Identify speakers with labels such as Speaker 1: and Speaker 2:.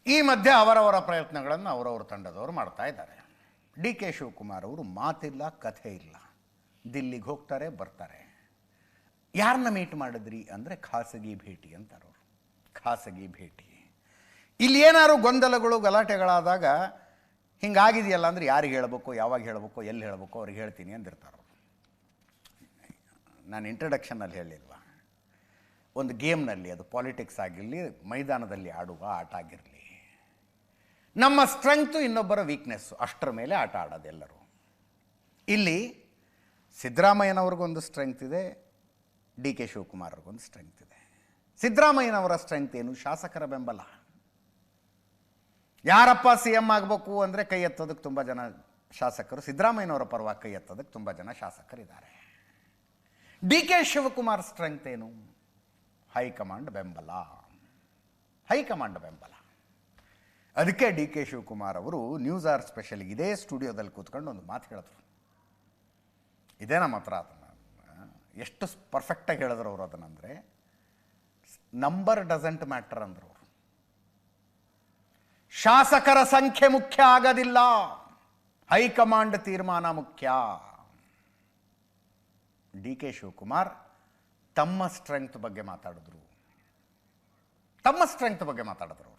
Speaker 1: ಈ ಮಧ್ಯೆ ಅವರವರ ಪ್ರಯತ್ನಗಳನ್ನು ಅವರವರ ತಂಡದವರು ಮಾಡ್ತಾ ಇದ್ದಾರೆ. ಡಿ ಕೆ ಶಿವಕುಮಾರ್ ಅವರು ಮಾತಿಲ್ಲ, ಕಥೆ ಇಲ್ಲ, ದಿಲ್ಲಿಗೆ ಹೋಗ್ತಾರೆ, ಬರ್ತಾರೆ. ಯಾರನ್ನ ಮೀಟ್ ಮಾಡಿದ್ರಿ ಅಂದರೆ ಖಾಸಗಿ ಭೇಟಿ ಅಂತಾರವರು. ಖಾಸಗಿ ಭೇಟಿ. ಇಲ್ಲಿ ಏನಾದ್ರು ಗೊಂದಲಗಳು ಗಲಾಟೆಗಳಾದಾಗ ಹಿಂಗಾಗಿದೆಯಲ್ಲ ಅಂದರೆ ಯಾರಿಗೆ ಹೇಳಬೇಕು, ಯಾವಾಗ ಹೇಳಬೇಕು, ಎಲ್ಲಿ ಹೇಳಬೇಕು ಅವ್ರಿಗೆ ಹೇಳ್ತೀನಿ ಅಂದಿರ್ತಾರವರು. ನಾನು ಇಂಟ್ರಡಕ್ಷನಲ್ಲಿ ಹೇಳಿಲ್ವ, ಒಂದು ಗೇಮ್ನಲ್ಲಿ, ಅದು ಪಾಲಿಟಿಕ್ಸ್ ಆಗಿರಲಿ, ಮೈದಾನದಲ್ಲಿ ಆಡುವ ಆಟ ಆಗಿರಲಿ, ನಮ್ಮ ಸ್ಟ್ರೆಂಗ್ತು ಇನ್ನೊಬ್ಬರ ವೀಕ್ನೆಸ್ಸು, ಅಷ್ಟರ ಮೇಲೆ ಆಟ ಆಡೋದೆಲ್ಲರೂ. ಇಲ್ಲಿ ಸಿದ್ದರಾಮಯ್ಯನವ್ರಿಗೊಂದು ಸ್ಟ್ರೆಂಗ್ತ್ ಇದೆ, ಡಿ ಕೆ ಶಿವಕುಮಾರ್ ಅವ್ರಿಗೊಂದು ಸ್ಟ್ರೆಂಗ್ತ್ ಇದೆ. ಸಿದ್ದರಾಮಯ್ಯನವರ ಸ್ಟ್ರೆಂಗ್ತ್ ಏನು? ಶಾಸಕರ ಬೆಂಬಲ. ಯಾರಪ್ಪ ಸಿ ಎಂ ಆಗಬೇಕು ಅಂದರೆ ಕೈ ಎತ್ತೋದಕ್ಕೆ ತುಂಬ ಜನ ಶಾಸಕರು, ಸಿದ್ದರಾಮಯ್ಯನವರ ಪರವಾಗಿ ಕೈ ಎತ್ತೋದಕ್ಕೆ ತುಂಬ ಜನ ಶಾಸಕರಿದ್ದಾರೆ. ಡಿ ಕೆ ಶಿವಕುಮಾರ್ ಸ್ಟ್ರೆಂಗ್ತ್ ಏನು? ಹೈಕಮಾಂಡ್ ಬೆಂಬಲ. ಹೈಕಮಾಂಡ್ ಬೆಂಬಲ. ಅದಕ್ಕೆ ಡಿ ಕೆ ಶಿವಕುಮಾರ್ ಅವರು ನ್ಯೂಸ್ ಆರ್ ಸ್ಪೆಷಲ್ಗೆ ಇದೇ ಸ್ಟುಡಿಯೋದಲ್ಲಿ ಕೂತ್ಕೊಂಡು ಒಂದು ಮಾತು ಹೇಳಿದ್ರು. ಇದೇ ನಮ್ಮ ಹತ್ರ ಅದನ್ನು ಎಷ್ಟು ಪರ್ಫೆಕ್ಟಾಗಿ ಹೇಳಿದ್ರು ಅವರು ಅದನ್ನಂದರೆ, ನಂಬರ್ ಡಸಂಟ್ ಮ್ಯಾಟರ್ ಅಂದರು ಅವರು. ಶಾಸಕರ ಸಂಖ್ಯೆ ಮುಖ್ಯ ಆಗೋದಿಲ್ಲ, ಹೈಕಮಾಂಡ್ ತೀರ್ಮಾನ ಮುಖ್ಯ. ಡಿ ಕೆ ಶಿವಕುಮಾರ್ ತಮ್ಮ ಸ್ಟ್ರೆಂಗ್ತ್ ಬಗ್ಗೆ ಮಾತಾಡಿದ್ರು. ತಮ್ಮ ಸ್ಟ್ರೆಂಗ್ತ್ ಬಗ್ಗೆ ಮಾತಾಡಿದ್ರು.